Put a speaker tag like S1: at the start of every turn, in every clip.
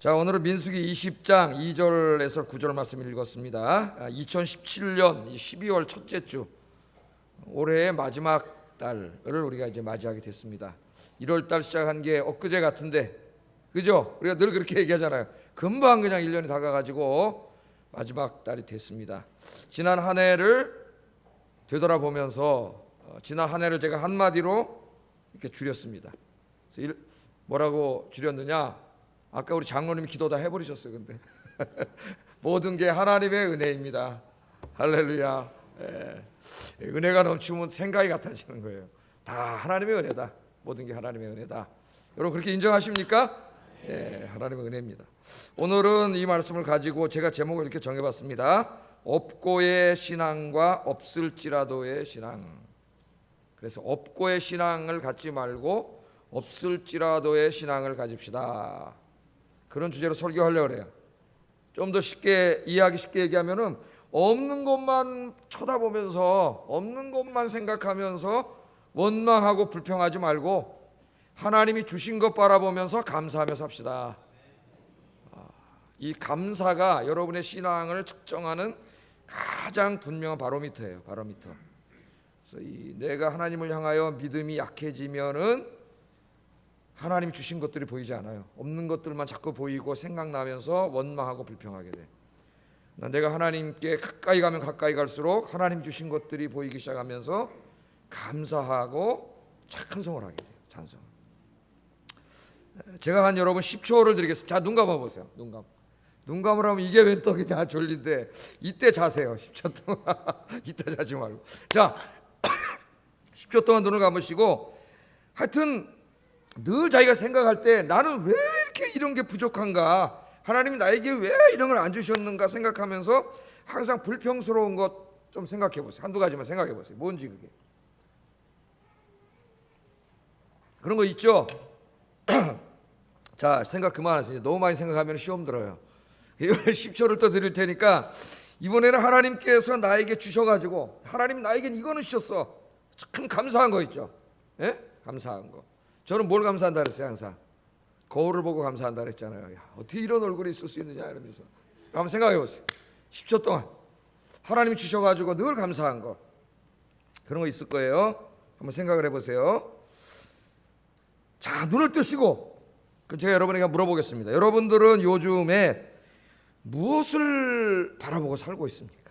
S1: 자, 오늘은 민수기 20장 2절에서 9절 말씀을 읽었습니다. 2017년 12월 첫째 주, 올해의 마지막 달을 우리가 이제 맞이하게 됐습니다. 1월 달 시작한 게 엊그제 같은데, 그죠? 우리가 늘 그렇게 얘기하잖아요. 금방 그냥 1년이 다가가지고 마지막 달이 됐습니다. 지난 한 해를 되돌아보면서 지난 한 해를 제가 한마디로 이렇게 줄였습니다. 뭐라고 줄였느냐? 아까 우리 장로님이 기도 다 해버리셨어요. 근데 모든 게 하나님의 은혜입니다. 할렐루야. 은혜가 넘치면 생각이 같아지는 거예요. 다 하나님의 은혜다. 모든 게 하나님의 은혜다. 여러분 그렇게 인정하십니까? 하나님의 은혜입니다. 오늘은 이 말씀을 가지고 제가 제목을 이렇게 정해봤습니다. 없고의 신앙과 없을지라도의 신앙. 그래서 없고의 신앙을 갖지 말고 없을지라도의 신앙을 가집시다. 그런 주제로 설교하려고 그래요. 좀 더 쉽게 이해하기 쉽게 얘기하면은 없는 것만 쳐다보면서 없는 것만 생각하면서 원망하고 불평하지 말고 하나님이 주신 것 바라보면서 감사하며 삽시다. 이 감사가 여러분의 신앙을 측정하는 가장 분명한 바로미터예요. 바로미터. 그래서 내가 하나님을 향하여 믿음이 약해지면은 하나님이 주신 것들이 보이지 않아요. 없는 것들만 자꾸 보이고 생각나면서 원망하고 불평하게 돼. 내가 하나님께 가까이 가면 가까이 갈수록 하나님 주신 것들이 보이기 시작하면서 감사하고 찬송을 하게 돼요. 찬송. 제가 한 여러분 10초를 드리겠습니다. 자, 눈 감아보세요. 눈 감으라면 이게 웬 떡이냐 졸린데 이때 자세요. 10초 동안. 이때 자지 말고. 자, 10초 동안 눈을 감으시고 하여튼 늘 자기가 생각할 때 나는 왜 이렇게 이런 게 부족한가, 하나님이 나에게 왜 이런 걸 안 주셨는가 생각하면서 항상 불평스러운 것 좀 생각해 보세요. 한두 가지만 생각해 보세요. 뭔지 그게. 그런 거 있죠? 자, 생각 그만하세요. 너무 많이 생각하면 시험 들어요. 10초를 또 드릴 테니까 이번에는 하나님께서 나에게 주셔가지고 하나님 나에겐 이거는 주셨어. 참 감사한 거 있죠? 예? 감사한 거. 저는 뭘 감사한다 그랬어요? 항상 거울을 보고 감사한다 그랬잖아요. 야, 어떻게 이런 얼굴이 있을 수 있느냐 이러면서. 한번 생각해 보세요. 10초 동안 하나님이 주셔가지고 늘 감사한 거, 그런 거 있을 거예요. 한번 생각을 해보세요. 자, 눈을 뜨시고 제가 여러분에게 물어보겠습니다. 여러분들은 요즘에 무엇을 바라보고 살고 있습니까?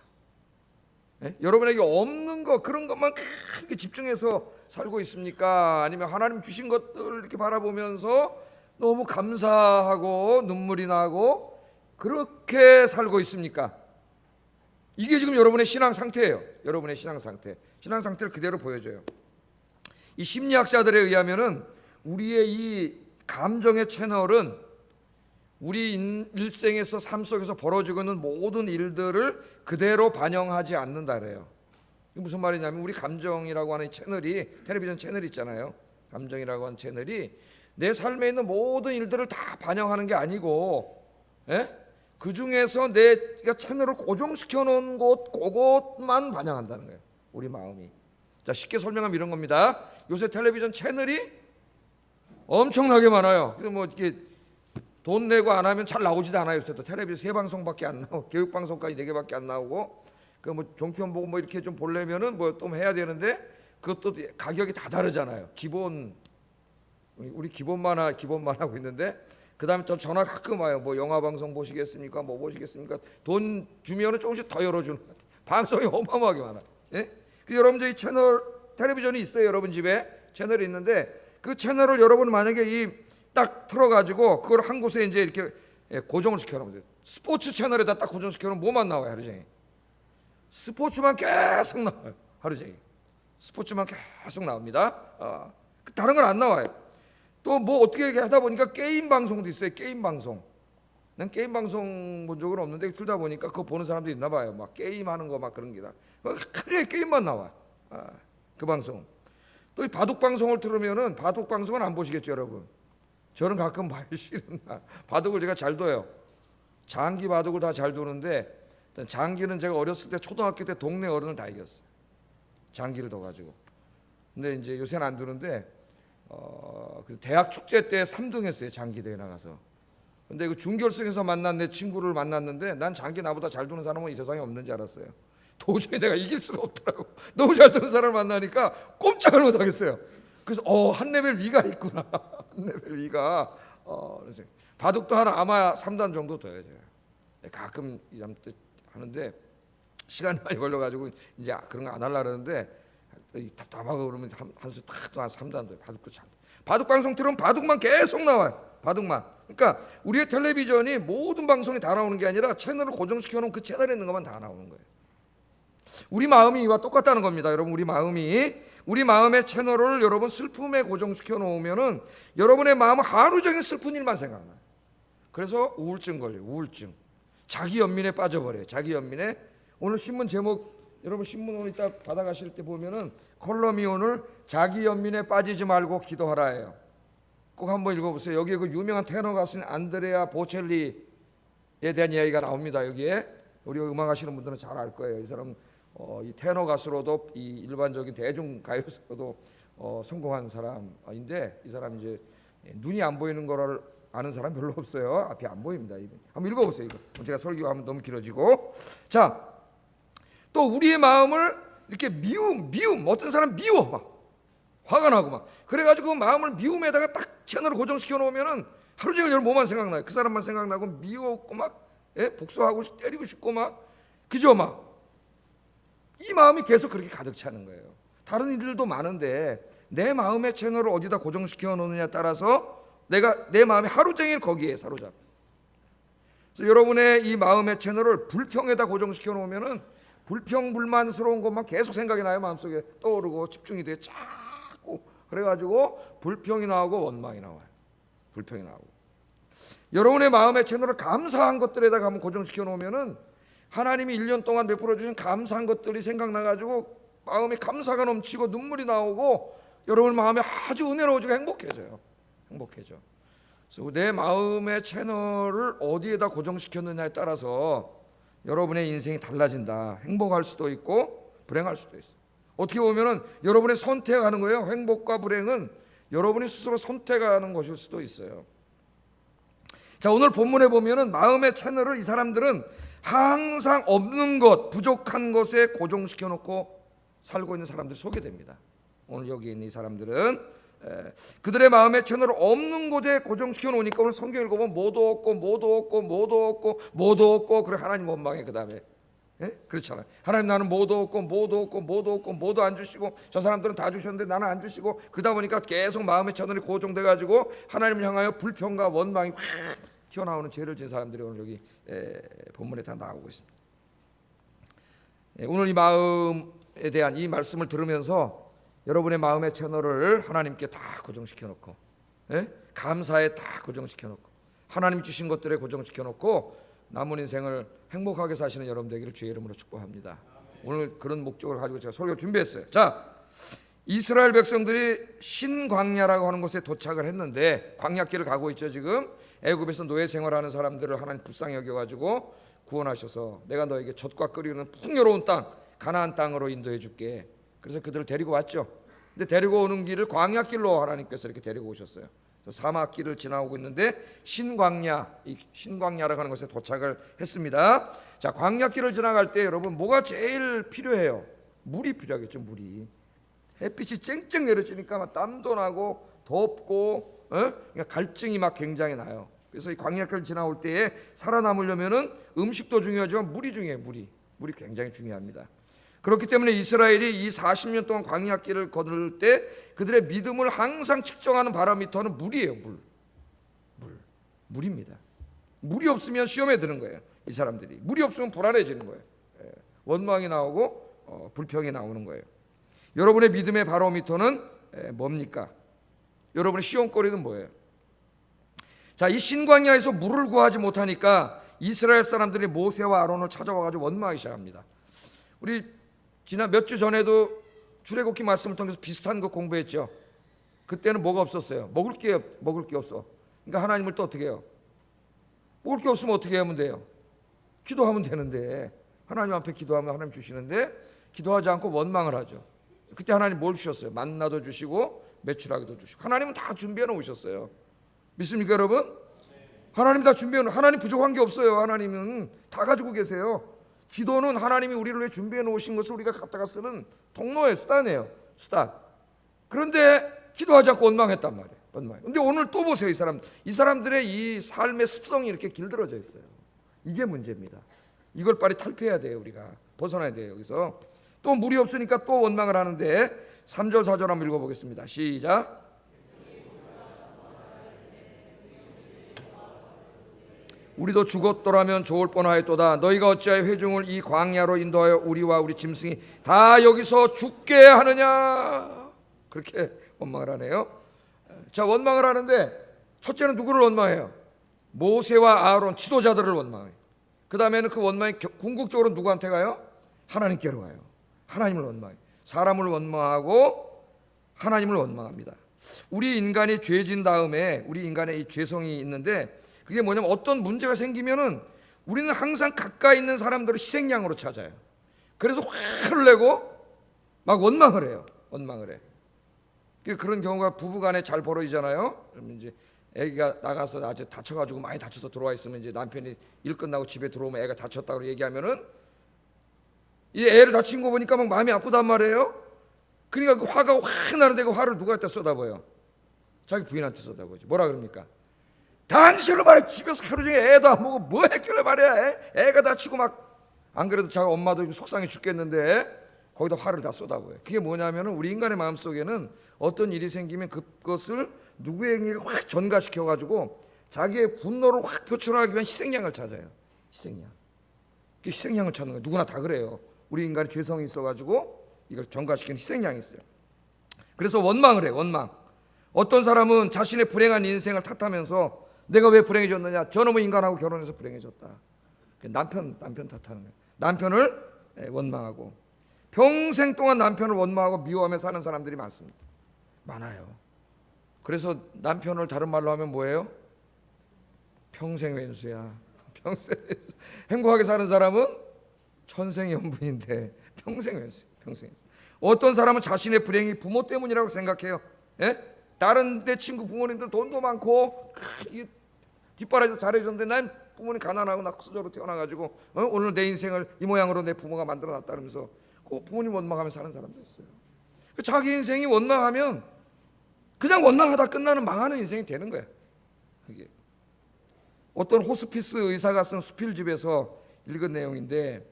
S1: 여러분에게 없는 거, 그런 것만 크게 집중해서 살고 있습니까? 아니면 하나님 주신 것들을 이렇게 바라보면서 너무 감사하고 눈물이 나고 그렇게 살고 있습니까? 이게 지금 여러분의 신앙 상태예요. 여러분의 신앙 상태. 신앙 상태를 그대로 보여줘요. 이 심리학자들에 의하면은 우리의 이 감정의 채널은 우리 일생에서 삶 속에서 벌어지고 있는 모든 일들을 그대로 반영하지 않는다 그래요. 이게 무슨 말이냐면 우리 감정이라고 하는 채널이, 텔레비전 채널 있잖아요. 감정이라고 하는 채널이 내 삶에 있는 모든 일들을 다 반영하는 게 아니고, 그 중에서 내가 채널을 고정시켜 놓은 곳, 그것만 반영한다는 거예요. 우리 마음이. 자, 쉽게 설명하면 이런 겁니다. 요새 텔레비전 채널이 엄청나게 많아요. 그래서 뭐 이게 돈 내고 안 하면 잘 나오지도 않아요. 요새 또 텔레비전 3방송밖에 안 나오고 교육방송까지 4개밖에 안 나오고, 그 뭐 종편 보고 뭐 이렇게 좀 보려면은 뭐 또 해야 되는데 그것도 가격이 다 다르잖아요. 기본, 우리 기본만 하고 있는데 그다음에 또 전화 가끔 와요. 뭐 영화 방송 보시겠습니까? 뭐 보시겠습니까? 돈 주면은 조금씩 더 열어주는 것 같아요. 방송이 어마어마하게 많아요. 예? 그 여러분 저희 채널 텔레비전이 있어요. 여러분 집에 채널이 있는데 그 채널을 여러분 만약에 딱 틀어가지고 그걸 한 곳에 이제 이렇게 고정을 시켜놓으면 돼요. 스포츠 채널에다 딱 고정시켜놓으면 뭐만 나와요? 하루 종일 스포츠만 계속 나와요. 하루 종일 스포츠만 계속 나옵니다. 다른 건 안 나와요. 또 뭐 어떻게 이렇게 하다 보니까 게임 방송도 있어요. 게임 방송. 난 게임 방송 본 적은 없는데 틀다 보니까 그거 보는 사람도 있나 봐요. 막 게임하는 거 막 그런 게다. 크게 게임만 나와. 그 방송. 또 이 바둑 방송을 틀으면은 바둑 방송은 안 보시겠죠, 여러분? 저는 가끔 봐요. 싫은 날. 바둑을 제가 잘 둬요. 장기 바둑을 다 잘 두는데 장기는 제가 어렸을 때 초등학교 때 동네 어른을 다 이겼어요. 장기를 둬가지고. 근데 이제 요새는 안 두는데 대학 축제 때 3등 했어요. 장기 대회 나가서. 근데 그 준결승에서 만난 내 친구를 만났는데 난 자기 나보다 잘 두는 사람은 이 세상에 없는 줄 알았어요. 도저히 내가 이길 수가 없더라고. 너무 잘 두는 사람을 만나니까 꼼짝을 못 하겠어요. 그래서 한 레벨 위가 있구나. 한 레벨 위가. 그래서 바둑도 아마 3단 정도 돼야 돼요. 가끔 하는데 시간이 많이 걸려가지고 이제 그런 거 안 하려고 그러는데 답답하고 그러면 한수 딱 3단 돼요. 바둑도 잘. 바둑 방송 틀으면 바둑만 계속 나와요. 바둑만. 그러니까 우리의 텔레비전이 모든 방송이 다 나오는 게 아니라 채널을 고정시켜 놓은 그 채널에 있는 것만 다 나오는 거예요. 우리 마음이 이와 똑같다는 겁니다. 여러분, 우리 마음의 채널을 여러분 슬픔에 고정시켜 놓으면은 여러분의 마음은 하루 종일 슬픈 일만 생각나요. 그래서 우울증 걸려요. 우울증. 자기 연민에 빠져버려요. 자기 연민에. 오늘 신문 제목, 여러분 신문 오늘 이따 받아가실 때 보면은 컬럼이 오늘 자기 연민에 빠지지 말고 기도하라예요. 꼭 한번 읽어보세요. 여기에 그 유명한 테너 가수인 안드레아 보첼리에 대한 이야기가 나옵니다. 여기에 우리 음악 하시는 분들은 잘 알 거예요. 이 사람 이 테너 가수로도 이 일반적인 대중 가요로도 성공한 사람인데 이 사람 이제 눈이 안 보이는 거를 아는 사람 별로 없어요. 앞이 안 보입니다. 한번 읽어보세요. 이거 제가 설교하면 너무 길어지고. 자, 또 우리의 마음을 이렇게 미움 어떤 사람 미워 막 화가 나고 막 그래가지고 그 마음을 미움에다가 딱 채널을 고정시켜 놓으면은 하루 종일 뭐만 생각나요. 그 사람만 생각나고 미웠고 막 복수하고 때리고 싶고 막 그죠 막 이 마음이 계속 그렇게 가득 차는 거예요. 다른 일들도 많은데 내 마음의 채널을 어디다 고정시켜 놓느냐에 따라서 내 마음이 하루 종일 거기에 사로잡혀. 그래서 여러분의 이 마음의 채널을 불평에다 고정시켜 놓으면은 불평불만스러운 것만 계속 생각이 나요. 마음속에 떠오르고 집중이 돼 자꾸. 그래가지고 불평이 나오고 원망이 나와요. 불평이 나오고. 여러분의 마음의 채널을 감사한 것들에다가 한번 고정시켜 놓으면은 하나님이 1년 동안 베풀어 주신 감사한 것들이 생각나가지고 마음에 감사가 넘치고 눈물이 나오고 여러분 마음이 아주 은혜로워지고 행복해져요. 그래서 내 마음의 채널을 어디에다 고정시켰느냐에 따라서 여러분의 인생이 달라진다. 행복할 수도 있고 불행할 수도 있어요. 어떻게 보면은 여러분의 선택하는 거예요. 행복과 불행은 여러분이 스스로 선택하는 것일 수도 있어요. 자, 오늘 본문에 보면은 마음의 채널을 이 사람들은 항상 없는 것, 부족한 것에 고정시켜 놓고 살고 있는 사람들이 소개됩니다. 오늘 여기 있는 이 사람들은 그들의 마음의 채널을 없는 곳에 고정시켜 놓으니까 오늘 성경 읽어보면 뭐도 없고 그래 하나님 원망해. 그 다음에 그렇잖아요. 하나님 나는 뭐도 없고 안 주시고 저 사람들은 다 주셨는데 나는 안 주시고 그러다 보니까 계속 마음의 채널이 고정돼 가지고 하나님을 향하여 불평과 원망이 확 튀어나오는 죄를 지은 사람들이 오늘 여기 본문에 다 나오고 있습니다. 오늘 이 마음에 대한 이 말씀을 들으면서 여러분의 마음의 채널을 하나님께 다 고정시켜 놓고 감사에 다 고정시켜 놓고 하나님 주신 것들에 고정시켜 놓고 남은 인생을 행복하게 사시는 여러분 되기를 주의 이름으로 축복합니다. 오늘 그런 목적을 가지고 제가 설교 준비했어요. 자, 이스라엘 백성들이 신광야라고 하는 곳에 도착을 했는데 광야길을 가고 있죠. 지금 애굽에서 노예 생활하는 사람들을 하나님 불쌍히 여겨가지고 구원하셔서 내가 너에게 젖과 끓이는 풍요로운 땅 가나안 땅으로 인도해 줄게. 그래서 그들을 데리고 왔죠. 근데 데리고 오는 길을 광야길로 하나님께서 이렇게 데리고 오셨어요. 사막길을 지나오고 있는데 신광야라고 하는 곳에 도착을 했습니다. 자, 광야길을 지나갈 때 여러분 뭐가 제일 필요해요? 물이 필요하겠죠. 물이. 햇빛이 쨍쨍 내려지니까 막 땀도 나고 덥고 그러니까 갈증이 막 굉장히 나요. 그래서 이 광야길을 지나올 때에 살아남으려면은 음식도 중요하지만 물이 중요해요. 물이 굉장히 중요합니다. 그렇기 때문에 이스라엘이 이 40년 동안 광야길을 걸을 때 그들의 믿음을 항상 측정하는 바로미터는 물이에요. 물입니다. 물이 없으면 시험에 드는 거예요. 이 사람들이 물이 없으면 불안해지는 거예요. 원망이 나오고 불평이 나오는 거예요. 여러분의 믿음의 바로미터는 뭡니까? 여러분의 시험거리는 뭐예요? 자, 이 신광야에서 물을 구하지 못하니까 이스라엘 사람들이 모세와 아론을 찾아와가지고 원망하기 시작합니다. 우리 지난 몇 주 전에도 출애굽기 말씀을 통해서 비슷한 거 공부했죠. 그때는 뭐가 없었어요? 먹을 게 없어. 그러니까 하나님을 또 어떻게 해요? 먹을 게 없으면 어떻게 하면 돼요? 기도하면 되는데 하나님 앞에 기도하면 하나님 주시는데 기도하지 않고 원망을 하죠. 그때 하나님 뭘 주셨어요? 만나도 주시고 메추라기도 주시고 하나님은 다 준비해 놓으셨어요. 믿습니까 여러분? 하나님 다 준비해 놓은, 하나님 부족한 게 없어요. 하나님은 다 가지고 계세요. 기도는 하나님이 우리를 위해 준비해 놓으신 것을 우리가 갖다가 쓰는 통로예요. 수단이에요. 수단. 그런데 기도하지 않고 원망했단 말이에요. 원망. 근데 오늘 또 보세요. 이 사람들의 이 삶의 습성이 이렇게 길들어져 있어요. 이게 문제입니다. 이걸 빨리 탈피해야 돼요. 우리가 벗어나야 돼요. 여기서 또 물이 없으니까 또 원망을 하는데 3절 4절 한번 읽어보겠습니다. 시작. 우리도 죽었더라면 좋을 뻔하였도다. 너희가 어찌하여 회중을 이 광야로 인도하여 우리와 우리 짐승이 다 여기서 죽게 하느냐. 그렇게 원망을 하네요. 자, 원망을 하는데 첫째는 누구를 원망해요? 모세와 아론 지도자들을 원망해요. 그 다음에는 그 원망이 궁극적으로 누구한테 가요? 하나님께로 가요. 하나님을 원망해요. 사람을 원망하고 하나님을 원망합니다. 우리 인간이 죄진 다음에 우리 인간의 이 죄성이 있는데 그게 뭐냐면 어떤 문제가 생기면은 우리는 항상 가까이 있는 사람들을 희생양으로 찾아요. 그래서 화를 내고 막 원망을 해요. 원망을 해. 그런 경우가 부부간에 잘 벌어지잖아요. 그러면 이제 애기가 나가서 아주 다쳐가지고 많이 다쳐서 들어와 있으면 이제 남편이 일 끝나고 집에 들어오면 애가 다쳤다고 얘기하면은 이 애를 다친 거 보니까 막 마음이 아프단 말이에요. 그러니까 그 화가 확 나는데 그 화를 누구한테 쏟아부어요? 자기 부인한테 쏟아부어지. 뭐라 그럽니까? 당신을 말해 집에서 하루 종일 애도 안 보고 뭐 했길래 말이야. 애가 다치고 막 안 그래도 자기 엄마도 속상해 죽겠는데 거기다 화를 다 쏟아부어요. 그게 뭐냐면은 우리 인간의 마음속에는 어떤 일이 생기면 그것을 누구에게 확 전가시켜 가지고 자기의 분노를 확 표출하기 위한 희생양을 찾아요. 희생양. 그 희생양을 찾는 거예요. 누구나 다 그래요. 우리 인간이 죄성이 있어 가지고 이걸 전가시키는 희생양이 있어요. 그래서 원망을 해요. 원망. 어떤 사람은 자신의 불행한 인생을 탓하면서 내가 왜 불행해졌느냐? 저놈의 인간하고 결혼해서 불행해졌다. 남편 탓하는 거예요. 남편을 원망하고 평생 동안 남편을 원망하고 미워하며 사는 사람들이 많습니다. 많아요. 그래서 남편을 다른 말로 하면 뭐예요? 평생 왼수야. 평생 행복하게 사는 사람은 천생연분인데 평생 왼수. 평생 왼수. 어떤 사람은 자신의 불행이 부모 때문이라고 생각해요. 예? 다른 내 친구 부모님들 돈도 많고 뒷바라지도 잘해줬는데 난 부모님 가난하고 나 수저로 태어나가지고 오늘 내 인생을 이 모양으로 내 부모가 만들어놨다면서 그 부모님 원망하며 사는 사람도 있어요. 자기 인생이 원망하면 그냥 원망하다 끝나는 망하는 인생이 되는 거야. 그게 어떤 호스피스 의사가 쓴 수필집에서 읽은 내용인데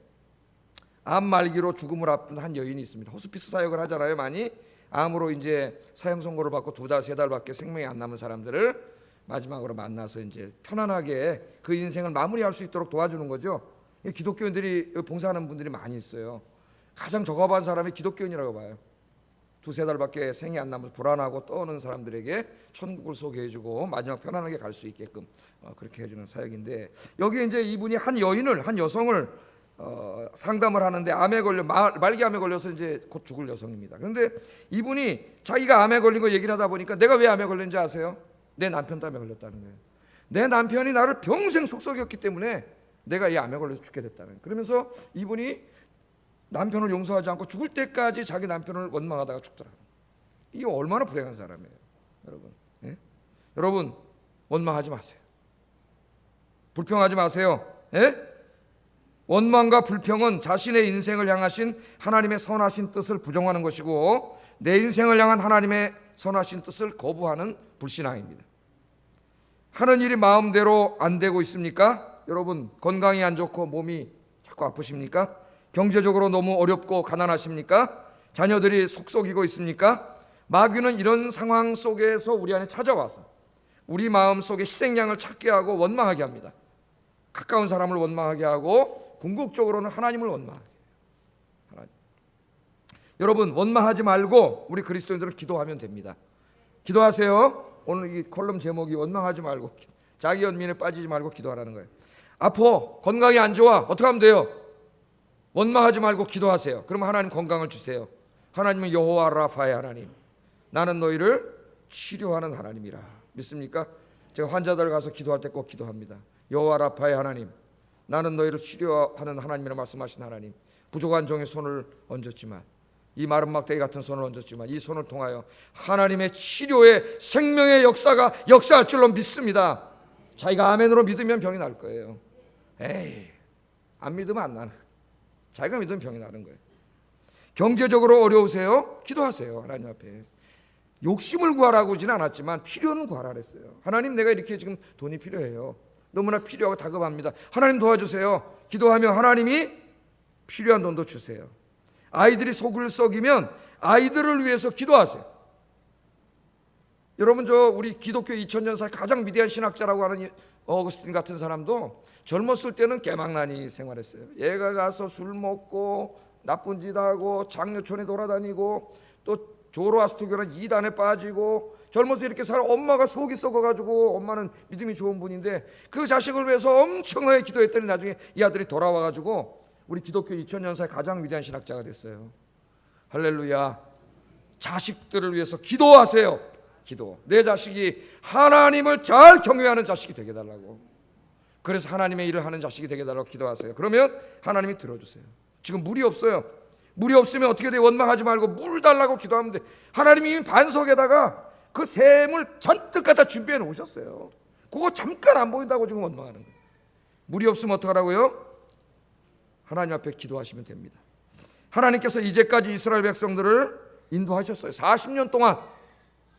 S1: 암 말기로 죽음을 앞둔 한 여인이 있습니다. 호스피스 사역을 하잖아요. 많이 암으로 이제 사형 선고를 받고 2달, 3달밖에 생명이 안 남은 사람들을 마지막으로 만나서 이제 편안하게 그 인생을 마무리할 수 있도록 도와주는 거죠. 기독교인들이 봉사하는 분들이 많이 있어요. 가장 적어반 사람이 기독교인이라고 봐요. 2-3달밖에 생이 안 남아서 불안하고 떠오는 사람들에게 천국을 소개해주고 마지막 편안하게 갈 수 있게끔 그렇게 해주는 사역인데 여기 이제 이분이 한 여성을 상담을 하는데 암에 걸려 말기 암에 걸려서 이제 곧 죽을 여성입니다. 그런데 이분이 자기가 암에 걸린 거 얘기를 하다 보니까 내가 왜 암에 걸린지 아세요? 내 남편 때문에 걸렸다는 거예요. 내 남편이 나를 평생 속썩였기 때문에 내가 이 암에 걸려서 죽게 됐다는 거예요. 그러면서 이분이 남편을 용서하지 않고 죽을 때까지 자기 남편을 원망하다가 죽더라고요. 이게 얼마나 불행한 사람이에요, 여러분. 예? 여러분 원망하지 마세요. 불평하지 마세요. 예? 원망과 불평은 자신의 인생을 향하신 하나님의 선하신 뜻을 부정하는 것이고 내 인생을 향한 하나님의 선하신 뜻을 거부하는 불신앙입니다. 하는 일이 마음대로 안 되고 있습니까? 여러분 건강이 안 좋고 몸이 자꾸 아프십니까? 경제적으로 너무 어렵고 가난하십니까? 자녀들이 속썩이고 있습니까? 마귀는 이런 상황 속에서 우리 안에 찾아와서 우리 마음 속에 희생양을 찾게 하고 원망하게 합니다. 가까운 사람을 원망하게 하고 궁극적으로는 하나님을 원망하게 해요. 여러분 원망하지 말고 우리 그리스도인들은 기도하면 됩니다. 기도하세요. 오늘 이 컬럼 제목이 원망하지 말고 자기 연민에 빠지지 말고 기도하라는 거예요. 아파 건강이 안 좋아 어떻게 하면 돼요? 원망하지 말고 기도하세요. 그러면 하나님 건강을 주세요. 하나님은 여호와 라파의 하나님, 나는 너희를 치료하는 하나님이라. 믿습니까? 제가 환자들 가서 기도할 때 꼭 기도합니다. 여호와 라파의 하나님, 나는 너희를 치료하는 하나님이라 말씀하신 하나님, 부족한 종의 손을 얹었지만 이 마른 막대기 같은 손을 얹었지만 이 손을 통하여 하나님의 치료의 생명의 역사가 역사할 줄로 믿습니다. 자기가 아멘으로 믿으면 병이 날 거예요. 에이, 안 믿으면 안 나는 거예요. 자기가 믿으면 병이 나는 거예요. 경제적으로 어려우세요? 기도하세요. 하나님 앞에. 욕심을 구하라고 하진 않았지만 필요는 구하라 그랬어요. 하나님, 내가 이렇게 지금 돈이 필요해요. 너무나 필요하고 다급합니다. 하나님 도와주세요. 기도하면 하나님이 필요한 돈도 주세요. 아이들이 속을 썩이면 아이들을 위해서 기도하세요. 여러분, 우리 기독교 2000년 사이 가장 위대한 신학자라고 하는 어거스틴 같은 사람도 젊었을 때는 개망나니 생활했어요. 얘가 가서 술 먹고 나쁜 짓 하고 장려촌에 돌아다니고 또 조로아스터교는 이단에 빠지고 젊어서 이렇게 살아. 엄마가 속이 썩어가지고, 엄마는 믿음이 좋은 분인데 그 자식을 위해서 엄청나게 기도했더니 나중에 이 아들이 돌아와가지고 우리 기독교 2000년 사이 가장 위대한 신학자가 됐어요. 할렐루야. 자식들을 위해서 기도하세요. 기도. 내 자식이 하나님을 잘 경외하는 자식이 되게 해달라고. 그래서 하나님의 일을 하는 자식이 되게 해달라고 기도하세요. 그러면 하나님이 들어주세요. 지금 물이 없어요. 물이 없으면 어떻게 돼? 원망하지 말고 물 달라고 기도하면 돼. 하나님이 이미 반석에다가 그 샘을 잔뜩 갖다 준비해 놓으셨어요. 그거 잠깐 안 보인다고 지금 원망하는 거예요. 물이 없으면 어떡하라고요? 하나님 앞에 기도하시면 됩니다. 하나님께서 이제까지 이스라엘 백성들을 인도하셨어요. 40년 동안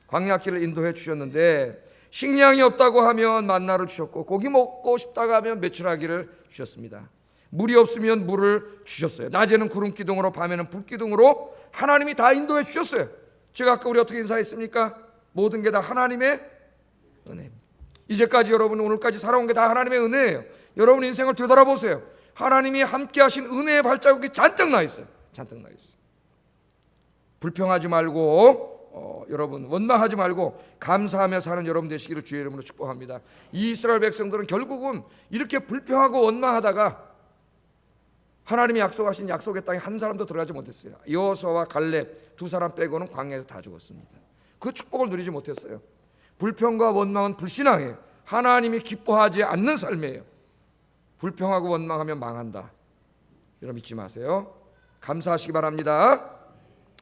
S1: 광야길을 인도해 주셨는데, 식량이 없다고 하면 만나를 주셨고, 고기 먹고 싶다고 하면 메추라기를 주셨습니다. 물이 없으면 물을 주셨어요. 낮에는 구름 기둥으로, 밤에는 불 기둥으로 하나님이 다 인도해 주셨어요. 제가 아까 우리 어떻게 인사했습니까? 모든 게 다 하나님의 은혜입니다. 이제까지 여러분, 오늘까지 살아온 게 다 하나님의 은혜예요. 여러분 인생을 되돌아보세요. 하나님이 함께 하신 은혜의 발자국이 잔뜩 나 있어요. 잔뜩 나 있어요. 불평하지 말고, 여러분 원망하지 말고 감사하며 사는 여러분 되시기를 주의 이름으로 축복합니다. 이 이스라엘 백성들은 결국은 이렇게 불평하고 원망하다가 하나님이 약속하신 약속의 땅에 한 사람도 들어가지 못했어요. 여호수아와 갈렙 두 사람 빼고는 광야에서 다 죽었습니다. 그 축복을 누리지 못했어요. 불평과 원망은 불신앙이에요. 하나님이 기뻐하지 않는 삶이에요. 불평하고 원망하면 망한다. 여러분 잊지 마세요. 감사하시기 바랍니다.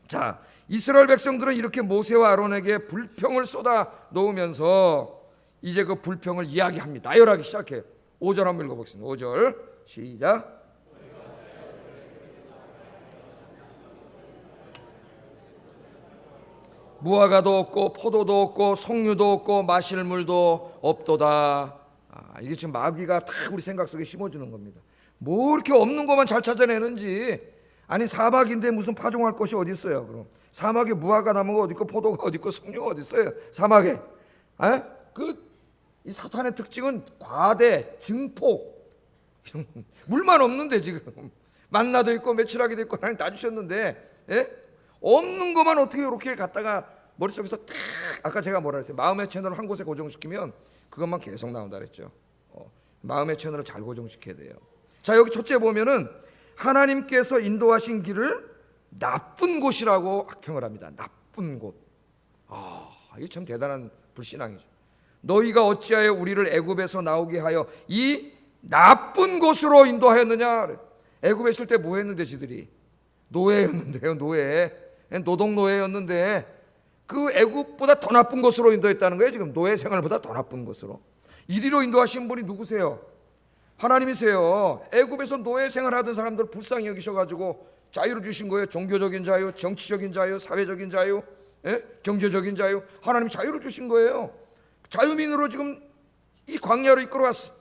S1: 자, 이스라엘 백성들은 이렇게 모세와 아론에게 불평을 쏟아 놓으면서 이제 그 불평을 이야기합니다. 나열하기 시작해요. 5절 한번 읽어보겠습니다. 5절 시작. 무화과도 없고 포도도 없고 석류도 없고 마실 물도 없도다. 이게 지금 마귀가 다 우리 생각 속에 심어주는 겁니다. 뭐 이렇게 없는 것만 잘 찾아내는지. 아니 사막인데 무슨 파종할 것이 어디 있어요? 그럼 사막에 무화과 나무가 어디 있고 포도가 어디 있고 석류가 어디 있어요? 사막에. 이 사탄의 특징은 과대, 증폭. 물만 없는데 지금 만나도 있고 메추라기도 있고 하나님 다 주셨는데, 없는 것만 어떻게 이렇게 갖다가 머릿속에서 탁, 아까 제가 뭐라 했어요? 마음의 채널을 한 곳에 고정시키면 그것만 계속 나온다 그랬죠. 마음의 채널을 잘 고정시켜야 돼요. 자, 여기 첫째 보면은 하나님께서 인도하신 길을 나쁜 곳이라고 악평을 합니다. 나쁜 곳. 이게 참 대단한 불신앙이죠. 너희가 어찌하여 우리를 애굽에서 나오게 하여 이 나쁜 곳으로 인도하였느냐. 애굽에 있을 때 뭐 했는데 지들이? 노예였는데요. 노동 노예였는데 그 애굽보다 더 나쁜 곳으로 인도했다는 거예요. 지금 노예 생활보다 더 나쁜 곳으로. 이리로 인도하신 분이 누구세요? 하나님이세요. 애굽에서 노예 생활하던 사람들 불쌍히 여기셔가지고 자유를 주신 거예요. 종교적인 자유, 정치적인 자유, 사회적인 자유, 경제적인 자유. 하나님이 자유를 주신 거예요. 자유민으로 지금 이 광야로 이끌어왔어.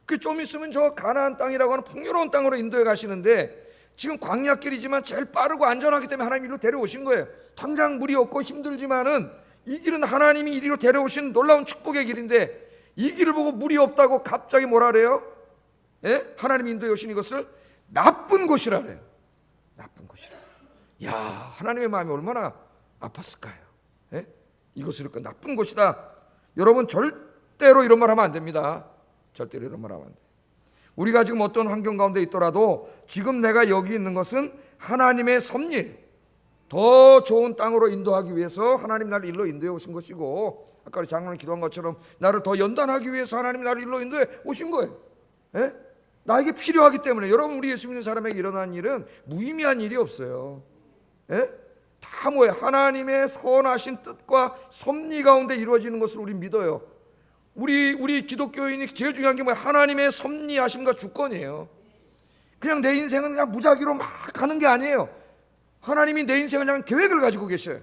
S1: 그 좀 있으면 저 가나안 땅이라고 하는 풍요로운 땅으로 인도해 가시는데, 지금 광야길이지만 제일 빠르고 안전하기 때문에 하나님 이리로 데려오신 거예요. 당장 물이 없고 힘들지만은 이 길은 하나님이 이리로 데려오신 놀라운 축복의 길인데, 이 길을 보고 물이 없다고 갑자기 뭐라 그래요? 하나님이 인도해 오신 이것을 나쁜 곳이라 그래요. 나쁜 곳이라. 야, 하나님의 마음이 얼마나 아팠을까요? 이것을 이렇게 나쁜 곳이다. 여러분 절대로 이런 말 하면 안 됩니다. 절대로 이런 말 하면 안 돼요. 우리가 지금 어떤 환경 가운데 있더라도 지금 내가 여기 있는 것은 하나님의 섭리, 더 좋은 땅으로 인도하기 위해서 하나님 나를 일로 인도해 오신 것이고, 아까 우리 장로님 기도한 것처럼 나를 더 연단하기 위해서 하나님 나를 일로 인도해 오신 거예요. 나에게 필요하기 때문에. 여러분, 우리 예수 믿는 사람에게 일어난 일은 무의미한 일이 없어요. 다 뭐예요? 하나님의 선하신 뜻과 섭리 가운데 이루어지는 것을 우리 믿어요. 우리 기독교인이 제일 중요한 게 뭐야? 하나님의 섭리하심과 주권이에요. 그냥 내 인생은 그냥 무작위로 막 가는 게 아니에요. 하나님이 내 인생을 향한 계획을 가지고 계셔요.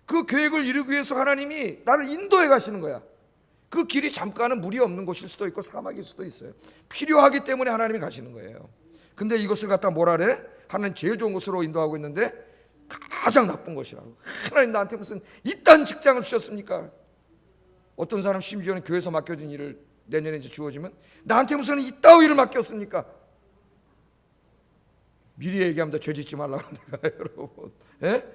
S1: 그 계획을 이루기 위해서 하나님이 나를 인도해 가시는 거야. 그 길이 잠깐은 물이 없는 곳일 수도 있고 사막일 수도 있어요. 필요하기 때문에 하나님이 가시는 거예요. 근데 이것을 갖다 뭐라 그래? 하나님 제일 좋은 곳으로 인도하고 있는데 가장 나쁜 곳이라고. 하나님 나한테 무슨 이딴 직장을 주셨습니까? 어떤 사람 심지어는 교회에서 맡겨진 일을 내년에 이제 주어지면 나한테 무슨 이따위 일을 맡겼습니까? 미리 얘기합니다. 죄 짓지 말라고 내가 여러분. 예?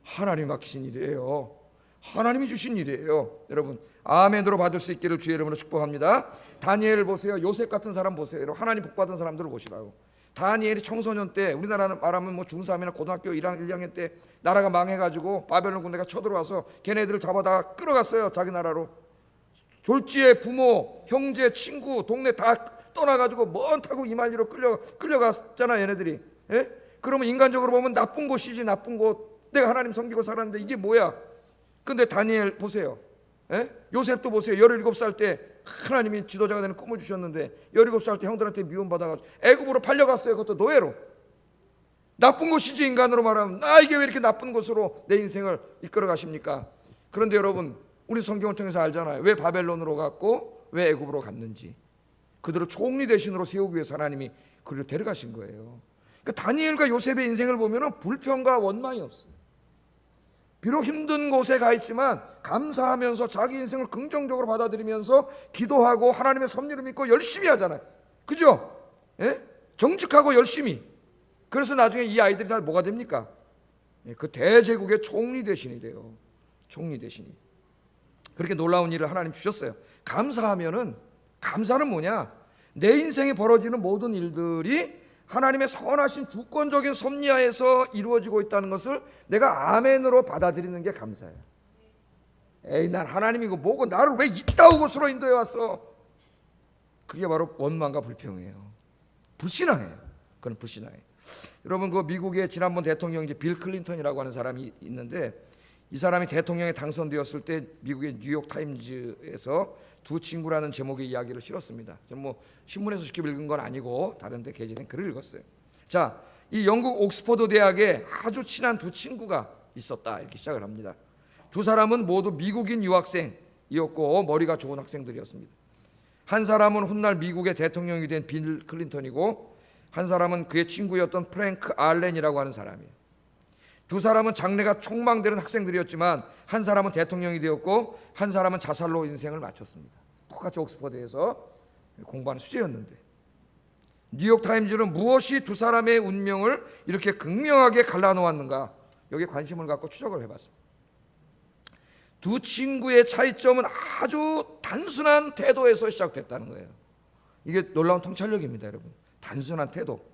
S1: 하나님이 맡기신 일이에요. 하나님이 주신 일이에요. 여러분 아멘으로 받을 수 있기를 주의 이름으로 축복합니다. 다니엘 보세요. 요셉 같은 사람 보세요. 여러분 하나님 복 받은 사람들을 보시라고. 다니엘이 청소년 때 우리나라는 말하면 뭐 중3이나 고등학교 1학년 때 나라가 망해가지고 바벨론 군대가 쳐들어와서 걔네들을 잡아다 끌어갔어요. 자기 나라로. 졸지에 부모, 형제, 친구, 동네 다 떠나가지고 먼 타고 이말리로 끌려갔잖아 얘네들이. 예? 그러면 인간적으로 보면 나쁜 곳이지. 나쁜 곳. 내가 하나님 섬기고 살았는데 이게 뭐야? 근데 다니엘 보세요. 예? 요셉도 보세요. 17살 때 하나님이 지도자가 되는 꿈을 주셨는데 17살 때 형들한테 미움받아가지고 애굽으로 팔려갔어요. 그것도 노예로. 나쁜 곳이지. 인간으로 말하면 이게 왜 이렇게 나쁜 곳으로 내 인생을 이끌어 가십니까? 그런데 여러분 우리 성경을 통해서 알잖아요. 왜 바벨론으로 갔고 왜 애굽으로 갔는지. 그들을 총리 대신으로 세우기 위해서 하나님이 그를 데려가신 거예요. 그러니까 다니엘과 요셉의 인생을 보면 불평과 원망이 없어요. 비록 힘든 곳에 가 있지만 감사하면서 자기 인생을 긍정적으로 받아들이면서 기도하고 하나님의 섭리를 믿고 열심히 하잖아요. 그죠? 예? 정직하고 열심히. 그래서 나중에 이 아이들이 다 뭐가 됩니까? 그 대제국의 총리 대신이 돼요. 총리 대신이. 그렇게 놀라운 일을 하나님 주셨어요. 감사하면은, 감사는 뭐냐? 내 인생에 벌어지는 모든 일들이 하나님의 선하신 주권적인 섭리하에서 이루어지고 있다는 것을 내가 아멘으로 받아들이는 게 감사예요. 에이, 난 하나님이고 뭐고 나를 왜 이따오 곳으로 인도해 왔어? 그게 바로 원망과 불평이에요. 불신앙이에요. 그건 불신앙이에요. 여러분 그 미국의 지난번 대통령이 빌 클린턴이라고 하는 사람이 있는데 이 사람이 대통령에 당선되었을 때 미국의 뉴욕 타임즈에서 두 친구라는 제목의 이야기를 실었습니다. 좀 뭐 신문에서 직접 읽은 건 아니고 다른 데 게재된 글을 읽었어요. 자, 이 영국 옥스퍼드 대학에 아주 친한 두 친구가 있었다 이렇게 시작을 합니다. 두 사람은 모두 미국인 유학생이었고 머리가 좋은 학생들이었습니다. 한 사람은 훗날 미국의 대통령이 된 빌 클린턴이고 한 사람은 그의 친구였던 프랭크 알렌이라고 하는 사람이에요. 두 사람은 장래가 촉망되는 학생들이었지만 한 사람은 대통령이 되었고 한 사람은 자살로 인생을 마쳤습니다. 똑같이 옥스퍼드에서 공부하는 수재였는데 뉴욕타임즈는 무엇이 두 사람의 운명을 이렇게 극명하게 갈라놓았는가 여기에 관심을 갖고 추적을 해봤습니다. 두 친구의 차이점은 아주 단순한 태도에서 시작됐다는 거예요. 이게 놀라운 통찰력입니다. 여러분, 단순한 태도.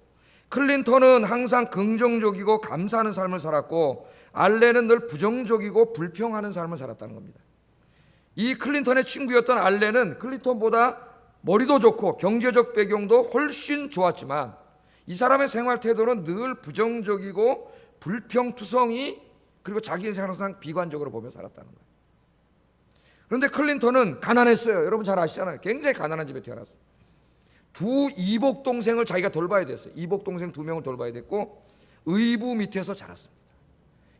S1: 클린턴은 항상 긍정적이고 감사하는 삶을 살았고 알렌은 늘 부정적이고 불평하는 삶을 살았다는 겁니다. 이 클린턴의 친구였던 알렌은 클린턴보다 머리도 좋고 경제적 배경도 훨씬 좋았지만 이 사람의 생활 태도는 늘 부정적이고 불평투성이 그리고 자기 인생을 항상 비관적으로 보며 살았다는 거예요. 그런데 클린턴은 가난했어요. 여러분 잘 아시잖아요. 굉장히 가난한 집에 태어났어요. 두 이복 동생을 자기가 돌봐야 됐어요. 이복 동생 2명을 돌봐야 됐고 의부 밑에서 자랐습니다.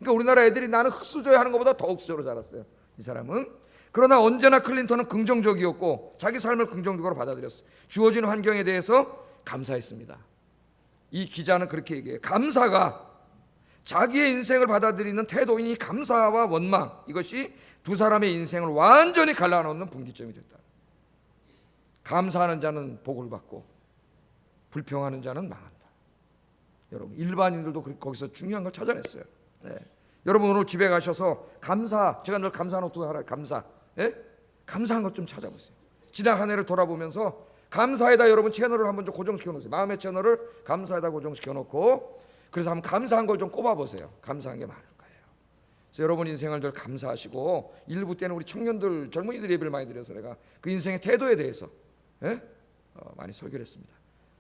S1: 그러니까 우리나라 애들이 나는 흙수저야 하는 것보다 더 흙수저로 자랐어요. 이 사람은. 그러나 언제나 클린턴은 긍정적이었고 자기 삶을 긍정적으로 받아들였어요. 주어진 환경에 대해서 감사했습니다. 이 기자는 그렇게 얘기해요. 감사가 자기의 인생을 받아들이는 태도인 이 감사와 원망 이것이 두 사람의 인생을 완전히 갈라놓는 분기점이 됐다. 감사하는 자는 복을 받고 불평하는 자는 망한다. 여러분 일반인들도 거기서 중요한 걸 찾아냈어요. 네. 여러분 오늘 집에 가셔서 감사, 제가 늘 감사 노트 하라. 감사, 예? 감사한 것 좀 찾아보세요. 지난 한 해를 돌아보면서 감사에다 여러분 채널을 한번 좀 고정시켜 놓으세요. 마음의 채널을 감사에다 고정시켜 놓고 그래서 한번 감사한 걸 좀 꼽아보세요. 감사한 게 많을 거예요. 그래서 여러분 인생을 늘 감사하시고 일부 때는 우리 청년들 젊은이들 예배를 많이 드려서 내가 그 인생의 태도에 대해서 많이 설교를 했습니다.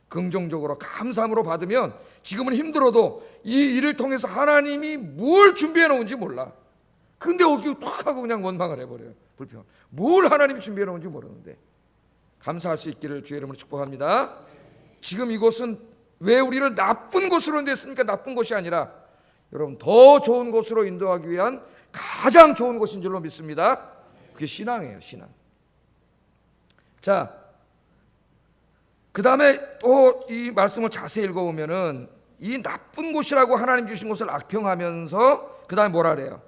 S1: 긍정적으로 감사함으로 받으면 지금은 힘들어도 이 일을 통해서 하나님이 뭘 준비해 놓은지 몰라. 근데 어떻게 탁 하고 그냥 원망을 해버려요. 불평. 뭘 하나님이 준비해 놓은지 모르는데. 감사할 수 있기를 주의 이름으로 축복합니다. 지금 이곳은 왜 우리를 나쁜 곳으로 냈습니까? 나쁜 곳이 아니라 여러분 더 좋은 곳으로 인도하기 위한 가장 좋은 곳인 줄로 믿습니다. 그게 신앙이에요. 신앙. 자, 그 다음에 또 이 말씀을 자세히 읽어보면은 이 나쁜 곳이라고 하나님 주신 곳을 악평하면서 그 다음에 뭐라 그래요?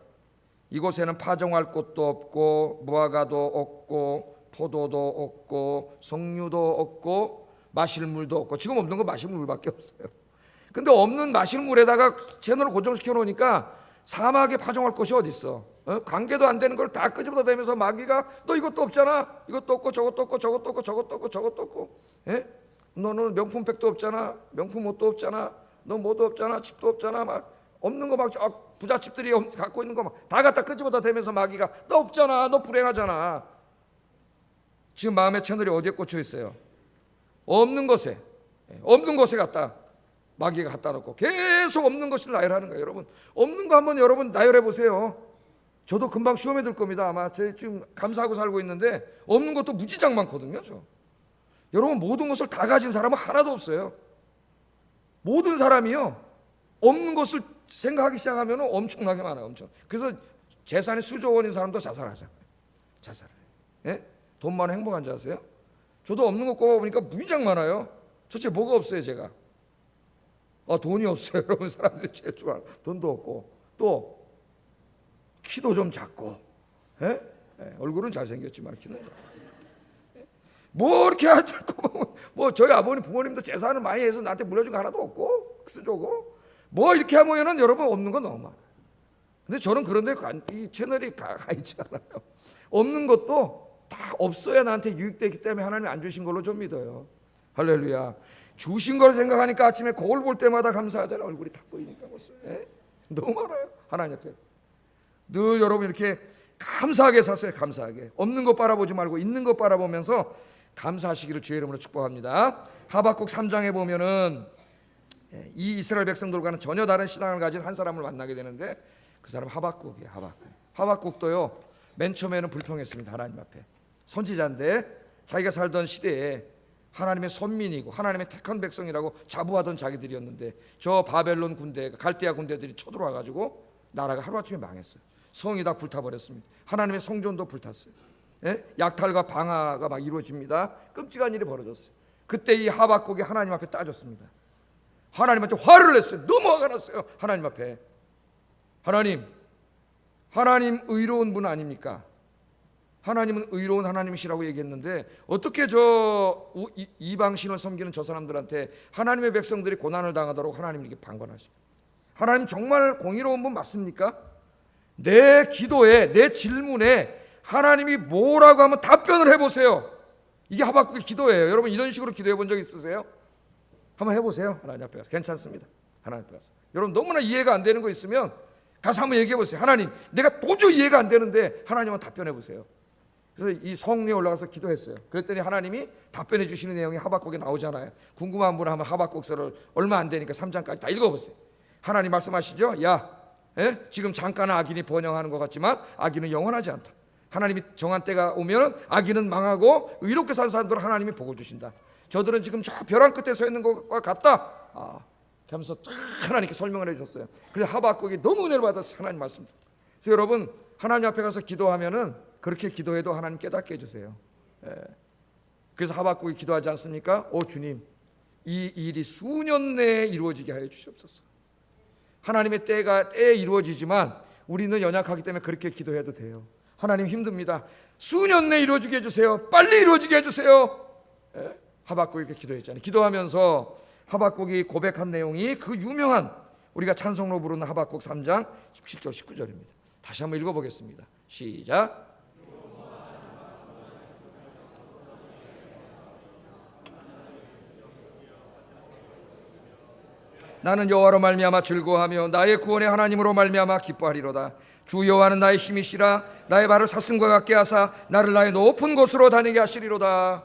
S1: 이곳에는 파종할 곳도 없고 무화과도 없고 포도도 없고 석류도 없고 마실 물도 없고. 지금 없는 거 마실 물밖에 없어요. 근데 없는 마실 물에다가 채널을 고정시켜 놓으니까 사막에 파종할 곳이 어디 있어? 관계도 안 되는 걸 다 끄집어내면서 마귀가 너 이것도 없잖아, 이것도 없고 저것도 없고 저것도 없고 저것도 없고 저것도 없고, 너는 명품백도 없잖아, 명품 옷도 없잖아, 너 뭐도 없잖아, 집도 없잖아, 막 없는 거 막 부잣집들이 갖고 있는 거 막 다 갖다 끄집어다 대면서 마귀가 너 없잖아, 너 불행하잖아. 지금 마음의 채널이 어디에 꽂혀 있어요? 없는 것에 갖다 마귀가 갖다 놓고 계속 없는 것을 나열하는 거예요. 여러분 없는 거 한번 여러분 나열해 보세요. 저도 금방 시험에 들 겁니다. 아마 제 지금 감사하고 살고 있는데 없는 것도 무지장 많거든요. 여러분 모든 것을 다 가진 사람은 하나도 없어요. 모든 사람이요 없는 것을 생각하기 시작하면 엄청나게 많아요. 엄청. 그래서 재산이 수조 원인 사람도 자살하잖아요. 자살을. 돈 많은 행복한 줄 아세요? 저도 없는 거 꼽아보니까 무지장 많아요. 도대체 뭐가 없어요 제가? 돈이 없어요. 여러분 사람들이 제일 좋아하는 돈도 없고 또 키도 좀 작고 얼굴은 잘생겼지만 키는 작고 뭐 이렇게 뭐 저희 아버님 부모님도 재산을 많이 해서 나한테 물려준 거 하나도 없고 쓰조고 뭐 이렇게 하면은 여러분 없는 건 너무 많아요. 근데 저는 그런데 이 채널이 가 있지 않아요. 없는 것도 다 없어야 나한테 유익되기 때문에 하나님 안 주신 걸로 좀 믿어요. 할렐루야. 주신 걸 생각하니까 아침에 거울 볼 때마다 감사하잖아요. 얼굴이 탁 보이니까 벌써. 너무 많아요. 하나님 앞에. 늘 여러분 이렇게 감사하게 사세요. 감사하게. 없는 것 바라보지 말고 있는 것 바라보면서 감사하시기를 주의 이름으로 축복합니다. 하박국 3장에 보면은 이 이스라엘 백성들과는 전혀 다른 신앙을 가진 한 사람을 만나게 되는데 그 사람 하박국이에요. 하박국도요 맨 처음에는 불평했습니다. 하나님 앞에. 선지자인데 자기가 살던 시대에 하나님의 선민이고 하나님의 택한 백성이라고 자부하던 자기들이었는데 저 바벨론 군대, 갈대아 군대들이 쳐들어와 가지고 나라가 하루아침에 망했어요. 성이 다 불타버렸습니다. 하나님의 성전도 불탔어요. 약탈과 방화가 막 이루어집니다. 끔찍한 일이 벌어졌어요. 그때 이 하박국이 하나님 앞에 따졌습니다. 하나님한테 화를 냈어요. 너무 화가 났어요. 하나님 앞에. 하나님 의로운 분 아닙니까? 하나님은 의로운 하나님이시라고 얘기했는데 어떻게 저 이방신을 섬기는 저 사람들한테 하나님의 백성들이 고난을 당하도록 하나님에게 방관하십니까? 하나님 정말 공의로운 분 맞습니까? 내 기도에 내 질문에 하나님이 뭐라고 하면 답변을 해보세요. 이게 하박국의 기도예요. 여러분 이런 식으로 기도해 본 적 있으세요? 한번 해보세요. 하나님 앞에 가서. 괜찮습니다. 하나님 앞에 가서. 여러분 너무나 이해가 안 되는 거 있으면 가서 한번 얘기해 보세요. 하나님 내가 도저히 이해가 안 되는데 하나님은 답변해 보세요. 그래서 이 성리에 올라가서 기도했어요. 그랬더니 하나님이 답변해 주시는 내용이 하박국에 나오잖아요. 궁금한 분 하면 하박국서를 얼마 안 되니까 3장까지 다 읽어보세요. 하나님 말씀하시죠. 지금 잠깐 악인이 번영하는 것 같지만 악인은 영원하지 않다. 하나님이 정한 때가 오면 악인은 망하고 의롭게 산 사람들은 하나님이 복을 주신다. 저들은 지금 저 벼랑 끝에 서 있는 것과 같다. 하면서 딱 하나님께 설명을 해주셨어요. 그래서 하박국이 너무 은혜를 받아서 하나님 말씀. 그래서 여러분 하나님 앞에 가서 기도하면은 그렇게 기도해도 하나님 깨닫게 해주세요. 그래서 하박국이 기도하지 않습니까? 오 주님, 이 일이 수년 내에 이루어지게 하여 주시옵소서. 하나님의 때에 이루어지지만 우리는 연약하기 때문에 그렇게 기도해도 돼요. 하나님 힘듭니다. 수년 내에 이루어지게 해주세요. 빨리 이루어지게 해주세요. 하박국이 이렇게 기도했잖아요. 기도하면서 하박국이 고백한 내용이 그 유명한 우리가 찬송으로 부르는 하박국 3장 17절 19절입니다. 다시 한번 읽어보겠습니다. 시작. 나는 여호와로 말미암아 즐거워하며 나의 구원의 하나님으로 말미암아 기뻐하리로다. 주 여호와는 나의 힘이시라. 나의 발을 사슴과 같게 하사 나를 나의 높은 곳으로 다니게 하시리로다.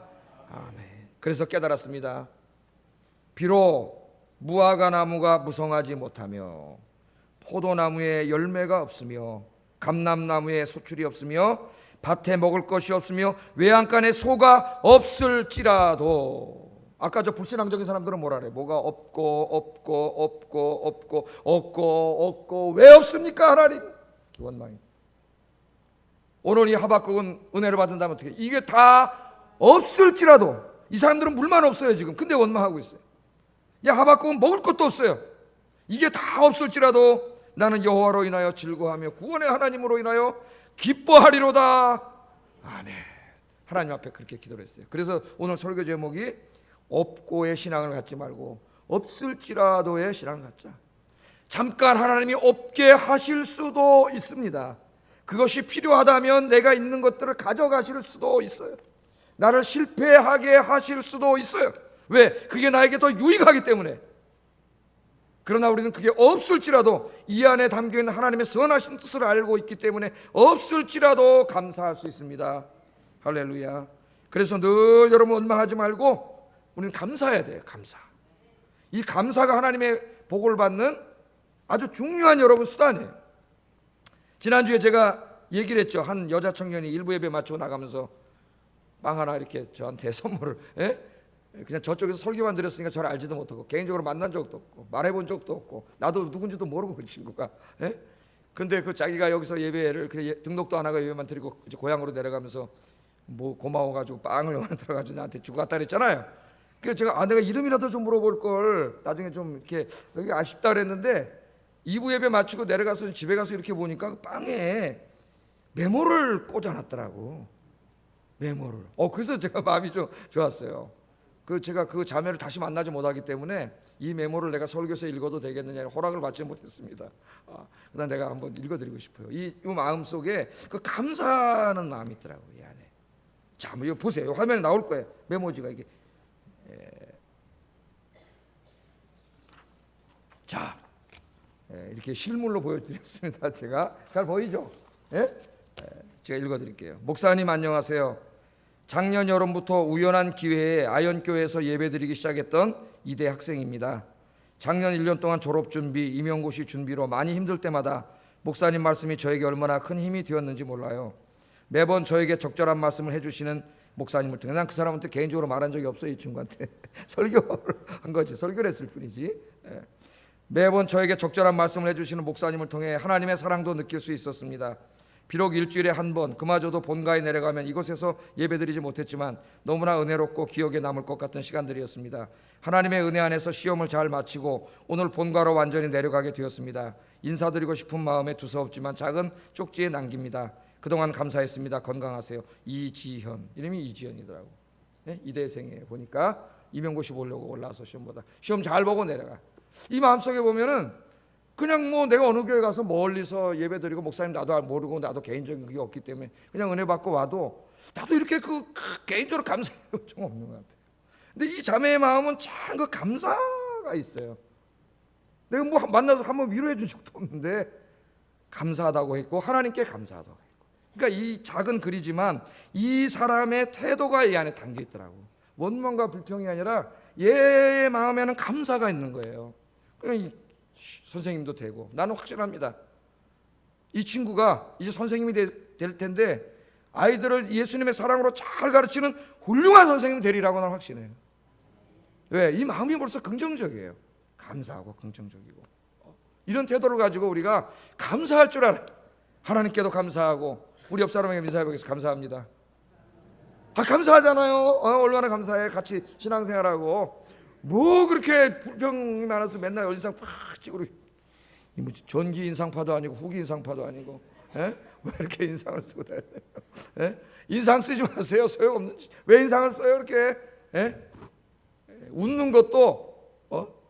S1: 아멘. 그래서 깨달았습니다. 비록 무화과 나무가 무성하지 못하며 포도나무에 열매가 없으며 감람나무에 소출이 없으며 밭에 먹을 것이 없으며 외양간에 소가 없을지라도. 아까 저 불신앙적인 사람들은 뭐라 그래? 뭐가 없고 왜 없습니까 하나님? 원망이. 오늘 이 하박국은 은혜를 받는다면 어떻게? 이게 다 없을지라도. 이 사람들은 물만 없어요 지금. 근데 원망하고 있어요. 야, 하박국은 먹을 것도 없어요. 이게 다 없을지라도 나는 여호와로 인하여 즐거워하며 구원의 하나님으로 인하여 기뻐하리로다. 아멘. 하나님 앞에 그렇게 기도를 했어요. 그래서 오늘 설교 제목이 없고의 신앙을 갖지 말고 없을지라도의 신앙을 갖자. 잠깐 하나님이 없게 하실 수도 있습니다. 그것이 필요하다면 내가 있는 것들을 가져가실 수도 있어요. 나를 실패하게 하실 수도 있어요. 왜? 그게 나에게 더 유익하기 때문에. 그러나 우리는 그게 없을지라도 이 안에 담겨있는 하나님의 선하신 뜻을 알고 있기 때문에 없을지라도 감사할 수 있습니다. 할렐루야. 그래서 늘 여러분 원망하지 말고 우리는 감사해야 돼요. 감사. 이 감사가 하나님의 복을 받는 아주 중요한 여러분 수단이에요. 지난주에 제가 얘기를 했죠. 한 여자 청년이 일부 예배 마치고 나가면서 빵 하나 이렇게 저한테 선물을, 그냥 저쪽에서 설교만 드렸으니까 저를 알지도 못하고 개인적으로 만난 적도 없고 말해본 적도 없고 나도 누군지도 모르고 그 친구가. 근데 그 자기가 여기서 예배를 등록도 안 하고 예배만 드리고 이제 고향으로 내려가면서 뭐 고마워가지고 빵을 만들어가지고 나한테 주고 갔다 그랬잖아요. 그래서 제가 내가 이름이라도 좀 물어볼 걸 나중에 좀 이렇게 여기 아쉽다 그랬는데 2부 예배 마치고 내려가서 집에 가서 이렇게 보니까 그 빵에 메모를 꽂아놨더라고. 메모를. 그래서 제가 마음이 좀 좋았어요. 제가 그 자매를 다시 만나지 못하기 때문에 이 메모를 내가 설교에서 읽어도 되겠느냐 허락을 받지 못했습니다. 그다음 내가 한번 읽어드리고 싶어요. 이 마음 속에 그 감사하는 마음이 있더라고요. 이 안에. 자, 이거 보세요. 화면에 나올 거예요. 메모지가 이게. 자, 이렇게 실물로 보여드렸습니다. 제가 잘 보이죠? 제가 읽어드릴게요. 목사님 안녕하세요. 작년 여름부터 우연한 기회에 아연교회에서 예배드리기 시작했던 이대 학생입니다. 작년 1년 동안 졸업준비, 임용고시 준비로 많이 힘들 때마다 목사님 말씀이 저에게 얼마나 큰 힘이 되었는지 몰라요. 매번 저에게 적절한 말씀을 해주시는 목사님을 통해, 난 그 사람한테 개인적으로 말한 적이 없어요. 이 친구한테 설교를 한 거지. 설교를 했을 뿐이지. 매번 저에게 적절한 말씀을 해주시는 목사님을 통해 하나님의 사랑도 느낄 수 있었습니다. 비록 일주일에 한 번, 그마저도 본가에 내려가면 이곳에서 예배드리지 못했지만 너무나 은혜롭고 기억에 남을 것 같은 시간들이었습니다. 하나님의 은혜 안에서 시험을 잘 마치고 오늘 본가로 완전히 내려가게 되었습니다. 인사드리고 싶은 마음에 두서없지만 작은 쪽지에 남깁니다. 그동안 감사했습니다. 건강하세요. 이지현. 이름이 이지현이더라고. 이대생이에요. 보니까 임용고시 보려고 올라와서 시험 잘 보고 내려가. 이 마음속에 보면은 그냥 뭐 내가 어느 교회 가서 멀리서 예배드리고 목사님 나도 모르고 나도 개인적인 그게 없기 때문에 그냥 은혜 받고 와도 나도 이렇게 개인적으로 감사할 좀 없는 것 같아요. 근데 이 자매의 마음은 참 그 감사가 있어요. 내가 뭐 만나서 한번 위로해 준 적도 없는데 감사하다고 했고 하나님께 감사하다고 했고. 그러니까 이 작은 글이지만 이 사람의 태도가 이 안에 담겨 있더라고. 원망과 불평이 아니라 얘의 마음에는 감사가 있는 거예요. 그러니까 선생님도 되고 나는 확실합니다. 이 친구가 이제 선생님이 될 텐데 아이들을 예수님의 사랑으로 잘 가르치는 훌륭한 선생님 되리라고 나는 확신해요. 왜? 이 마음이 벌써 긍정적이에요. 감사하고 긍정적이고 이런 태도를 가지고 우리가 감사할 줄 알아요. 하나님께도 감사하고 우리 옆 사람에게 인사해보겠습니다. 감사합니다. 감사하잖아요. 얼마나 감사해. 같이 신앙생활하고 뭐 그렇게 불평이 많아서 맨날 인상 팍 찍으러 뭐 전기 인상파도 아니고 후기 인상파도 아니고 왜 이렇게 인상을 쓰고 다녀요? 인상 쓰지 마세요. 소용없는. 왜 인상을 써요 이렇게? 웃는 것도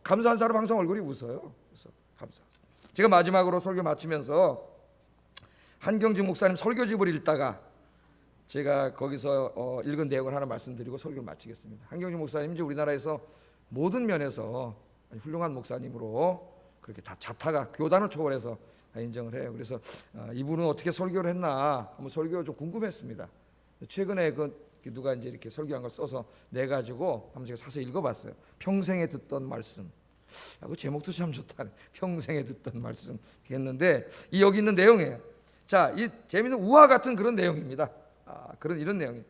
S1: 감사한 사람 항상 얼굴이 웃어요. 그래서 감사. 제가 마지막으로 설교 마치면서 한경직 목사님 설교집을 읽다가 제가 거기서 읽은 내용을 하나 말씀드리고 설교를 마치겠습니다. 한경직 목사님 이제 우리나라에서 모든 면에서 훌륭한 목사님으로 그렇게 다 자타가 교단을 초월해서 다 인정을 해요. 그래서 이분은 어떻게 설교를 했나 한번 설교가 좀 궁금했습니다. 최근에 누가 이제 이렇게 설교한 걸 써서 내 가지고 한번 제가 사서 읽어봤어요. 평생에 듣던 말씀. 그 제목도 참 좋다. 평생에 듣던 말씀 했는데 이 여기 있는 내용이에요. 자, 이 재미있는 우화 같은 그런 내용입니다. 그런 이런 내용이.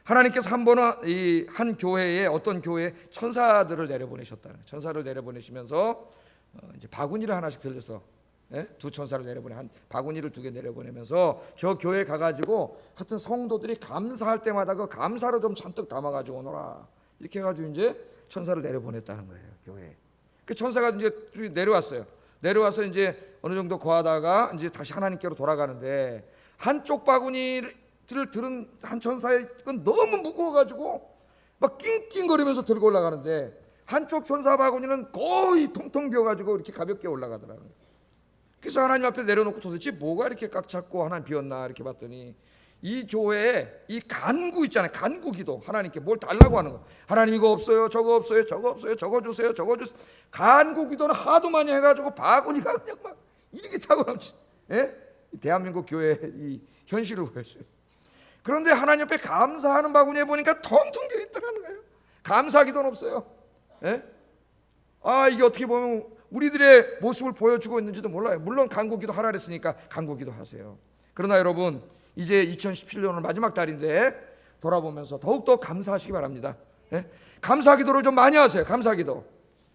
S1: 하나님께서 한 번은 이 한 교회에 어떤 교회에 천사들을 내려보내셨다는 거예요. 천사를 내려보내시면서 이제 바구니를 하나씩 들려서 두 천사를 내려보내 한 바구니를 2개 내려보내면서 저 교회에 가가지고 하여튼 성도들이 감사할 때마다 그 감사를 좀 잔뜩 담아가지고 오너라 이렇게 해가지고 이제 천사를 내려보냈다는 거예요. 교회에. 그 천사가 이제 내려왔어요. 내려와서 이제 어느 정도 거하다가 이제 다시 하나님께로 돌아가는데 한쪽 바구니를 들은 한 천사의 건 너무 무거워가지고 막 낑낑거리면서 들고 올라가는데 한쪽 천사 바구니는 거의 통통 비어가지고 이렇게 가볍게 올라가더라고요. 그래서 하나님 앞에 내려놓고 도대체 뭐가 이렇게 꽉 찼고 하나님 비었나 이렇게 봤더니 이 교회에 이 간구 있잖아요. 간구 기도. 하나님께 뭘 달라고 하는 거. 하나님 이거 없어요. 저거 없어요. 저거 없어요. 저거 주세요. 저거 주세요. 간구 기도는 하도 많이 해가지고 바구니가 그냥 막 이렇게 차고 넘치. 대한민국 교회의 이 현실을 보여줘요. 그런데 하나님 앞에 감사하는 바구니에 보니까 텅텅 비어 있더라는 거예요. 감사 기도는 없어요. 이게 어떻게 보면 우리들의 모습을 보여주고 있는지도 몰라요. 물론 간구 기도 하라 그랬으니까 간구 기도 하세요. 그러나 여러분 이제 2017년은 마지막 달인데 돌아보면서 더욱더 감사하시기 바랍니다. 감사 기도를 좀 많이 하세요. 감사 기도.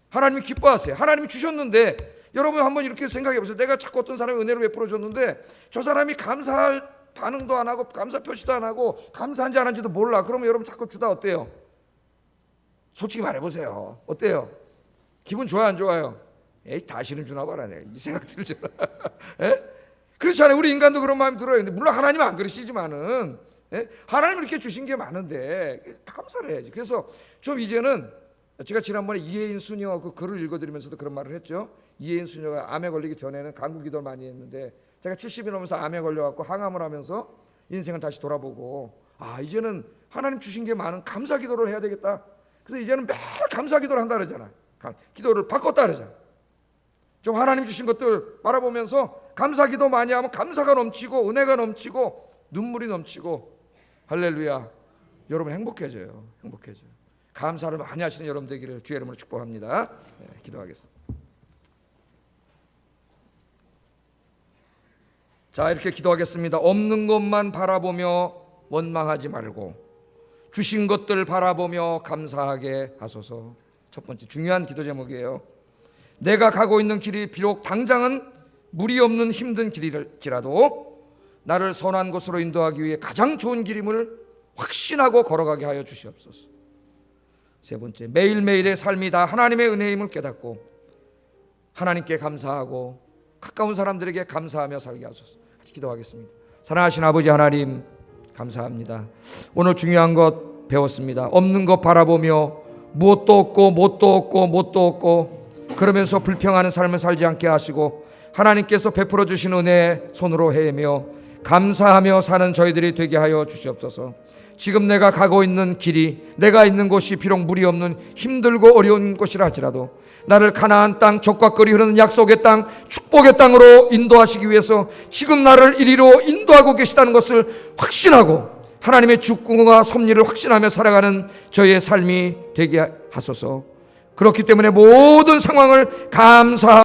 S1: 하나님이 기뻐하세요. 하나님이 주셨는데 여러분 한번 이렇게 생각해 보세요. 내가 자꾸 어떤 사람이 은혜를 베풀어 줬는데 저 사람이 감사할 반응도 안 하고 감사 표시도 안 하고 감사한지 안 한지도 몰라. 그러면 여러분 자꾸 주다 어때요? 솔직히 말해보세요. 어때요? 기분 좋아요 안 좋아요? 에이 다시는 주나 봐라. 내가 이 생각 들잖아. 그렇잖아요. 우리 인간도 그런 마음이 들어요. 근데 물론 하나님은 안 그러시지만은 하나님은 이렇게 주신 게 많은데 감사를 해야지. 그래서 좀 이제는 제가 지난번에 이혜인 수녀 그 글을 읽어드리면서도 그런 말을 했죠. 이혜인 수녀가 암에 걸리기 전에는 간구 기도를 많이 했는데 제가 70이 넘어서 암에 걸려갖고 항암을 하면서 인생을 다시 돌아보고 이제는 하나님 주신 게 많은 감사 기도를 해야 되겠다. 그래서 이제는 매일 감사 기도를 한다 그러잖아. 기도를 바꿨다 그러잖아. 좀 하나님 주신 것들 바라보면서 감사 기도 많이 하면 감사가 넘치고 은혜가 넘치고 눈물이 넘치고 할렐루야. 여러분 행복해져요. 행복해져요. 감사를 많이 하시는 여러분 되기를 주의 이름으로 축복합니다. 기도하겠습니다. 자, 이렇게 기도하겠습니다. 없는 것만 바라보며 원망하지 말고 주신 것들 바라보며 감사하게 하소서. 첫 번째 중요한 기도 제목이에요. 내가 가고 있는 길이 비록 당장은 무리 없는 힘든 길일지라도 나를 선한 곳으로 인도하기 위해 가장 좋은 길임을 확신하고 걸어가게 하여 주시옵소서. 세 번째, 매일매일의 삶이 다 하나님의 은혜임을 깨닫고 하나님께 감사하고 가까운 사람들에게 감사하며 살게 하소서. 같이 기도하겠습니다. 사랑하신 아버지 하나님 감사합니다. 오늘 중요한 것 배웠습니다. 없는 것 바라보며 무엇도 없고 뭣도 없고 뭣도 없고 그러면서 불평하는 삶을 살지 않게 하시고 하나님께서 베풀어 주신 은혜의 손으로 헤매며 감사하며 사는 저희들이 되게 하여 주시옵소서. 지금 내가 가고 있는 길이 내가 있는 곳이 비록 무리 없는 힘들고 어려운 곳이라 할지라도 나를 가나안 땅 적과 꿀이 흐르는 약속의 땅 축복의 땅으로 인도하시기 위해서 지금 나를 이리로 인도하고 계시다는 것을 확신하고 하나님의 주권과 섭리를 확신하며 살아가는 저의 삶이 되게 하소서. 그렇기 때문에 모든 상황을 감사하고